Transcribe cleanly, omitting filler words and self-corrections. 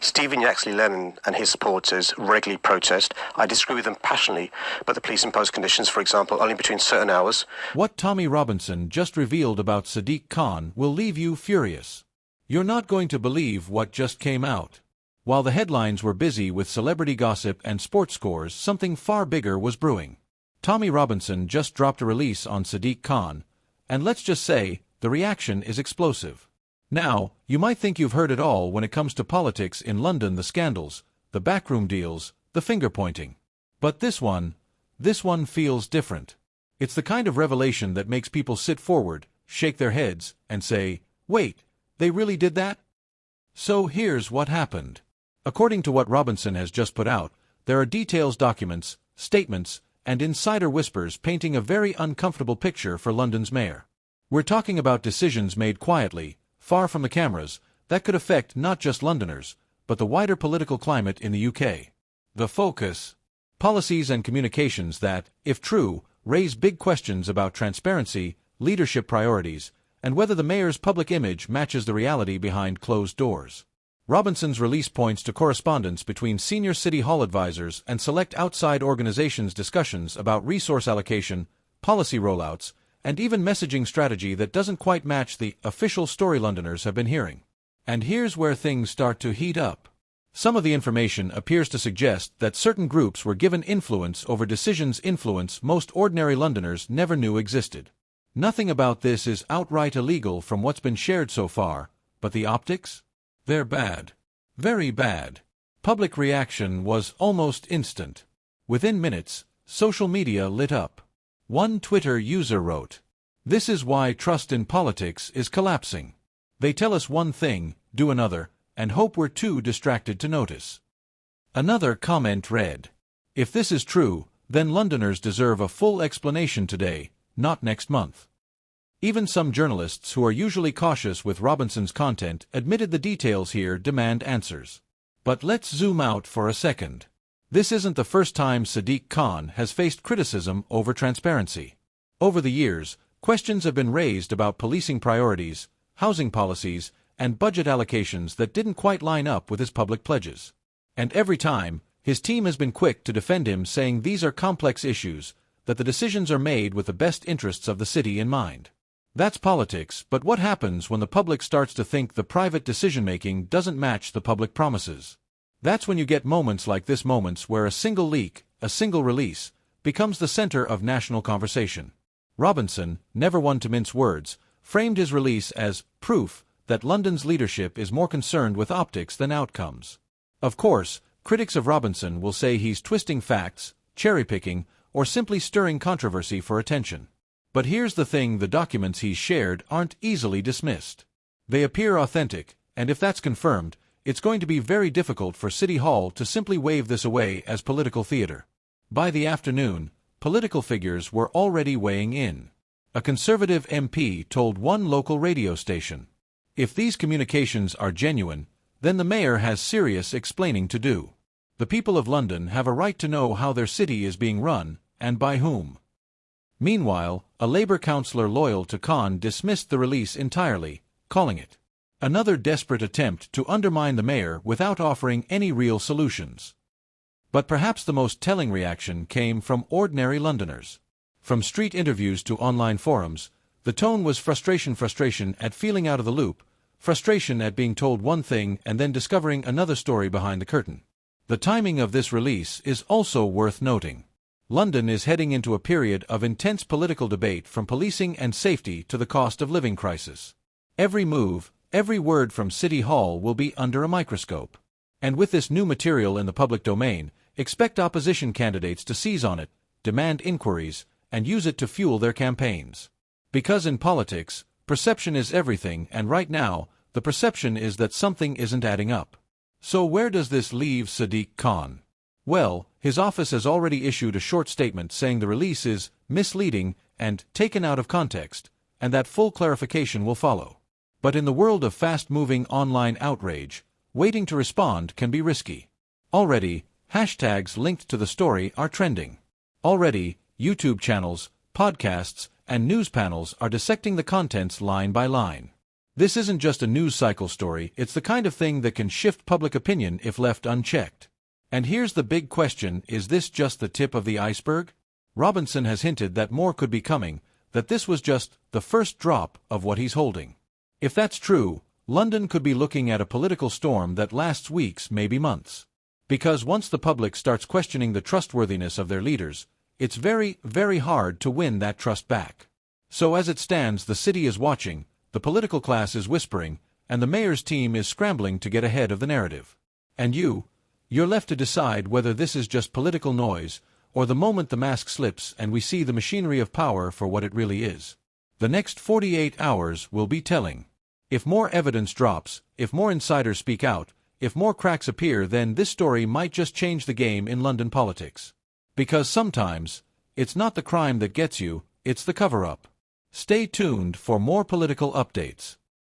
Stephen Yaxley Lennon and his supporters regularly protest. I disagree with them passionately, but the police impose conditions, for example, only between certain hours. What Tommy Robinson just revealed about Sadiq Khan will leave you furious. You're not going to believe what just came out. While the headlines were busy with celebrity gossip and sports scores, something far bigger was brewing. Tommy Robinson just dropped a release on Sadiq Khan, and let's just say, the reaction is explosive. Now, you might think you've heard it all when it comes to politics in London, the scandals, the backroom deals, the finger-pointing. But this one feels different. It's the kind of revelation that makes people sit forward, shake their heads, and say, wait, they really did that? So here's what happened. According to what Robinson has just put out, there are details, documents, statements, and insider whispers painting a very uncomfortable picture for London's mayor. We're talking about decisions made quietly, far from the cameras, that could affect not just Londoners, but the wider political climate in the UK. The focus: policies and communications that, if true, raise big questions about transparency, leadership priorities, and whether the mayor's public image matches the reality behind closed doors. Robinson's release points to correspondence between senior City Hall advisors and select outside organizations' discussions about resource allocation, policy rollouts, and even messaging strategy that doesn't quite match the official story Londoners have been hearing. And here's where things start to heat up. Some of the information appears to suggest that certain groups were given influence over decisions, influence most ordinary Londoners never knew existed. Nothing about this is outright illegal from what's been shared so far, but the optics? They're bad. Very bad. Public reaction was almost instant. Within minutes, social media lit up. One Twitter user wrote, "This is why trust in politics is collapsing. They tell us one thing, do another, and hope we're too distracted to notice." Another comment read, "If this is true, then Londoners deserve a full explanation today, not next month." Even some journalists who are usually cautious with Robinson's content admitted the details here demand answers. But let's zoom out for a second. This isn't the first time Sadiq Khan has faced criticism over transparency. Over the years, questions have been raised about policing priorities, housing policies, and budget allocations that didn't quite line up with his public pledges. And every time, his team has been quick to defend him, saying these are complex issues, that the decisions are made with the best interests of the city in mind. That's politics, but what happens when the public starts to think the private decision-making doesn't match the public promises? That's when you get moments like this, moments where a single leak, a single release, becomes the center of national conversation. Robinson, never one to mince words, framed his release as proof that London's leadership is more concerned with optics than outcomes. Of course, critics of Robinson will say he's twisting facts, cherry-picking, or simply stirring controversy for attention. But here's the thing: the documents he's shared aren't easily dismissed. They appear authentic, and if that's confirmed, it's going to be very difficult for City Hall to simply wave this away as political theater. By the afternoon, political figures were already weighing in. A Conservative MP told one local radio station, "If these communications are genuine, then the mayor has serious explaining to do. The people of London have a right to know how their city is being run, and by whom." Meanwhile, a Labour councillor loyal to Khan dismissed the release entirely, calling it another desperate attempt to undermine the mayor without offering any real solutions. But perhaps the most telling reaction came from ordinary Londoners. From street interviews to online forums, the tone was frustration at feeling out of the loop, frustration at being told one thing and then discovering another story behind the curtain. The timing of this release is also worth noting. London is heading into a period of intense political debate, from policing and safety to the cost of living crisis. Every move, every word from City Hall will be under a microscope. And with this new material in the public domain, expect opposition candidates to seize on it, demand inquiries, and use it to fuel their campaigns. Because in politics, perception is everything, and right now, the perception is that something isn't adding up. So where does this leave Sadiq Khan? Well, his office has already issued a short statement saying the release is misleading and taken out of context, and that full clarification will follow. But in the world of fast-moving online outrage, waiting to respond can be risky. Already, hashtags linked to the story are trending. Already, YouTube channels, podcasts, and news panels are dissecting the contents line by line. This isn't just a news cycle story, it's the kind of thing that can shift public opinion if left unchecked. And here's the big question, is this just the tip of the iceberg? Robinson has hinted that more could be coming, that this was just the first drop of what he's holding. If that's true, London could be looking at a political storm that lasts weeks, maybe months. Because once the public starts questioning the trustworthiness of their leaders, it's very, very hard to win that trust back. So as it stands, the city is watching, the political class is whispering, and the mayor's team is scrambling to get ahead of the narrative. And you're left to decide whether this is just political noise, or the moment the mask slips and we see the machinery of power for what it really is. The next 48 hours will be telling. If more evidence drops, if more insiders speak out, if more cracks appear, then this story might just change the game in London politics. Because sometimes, it's not the crime that gets you, it's the cover-up. Stay tuned for more political updates.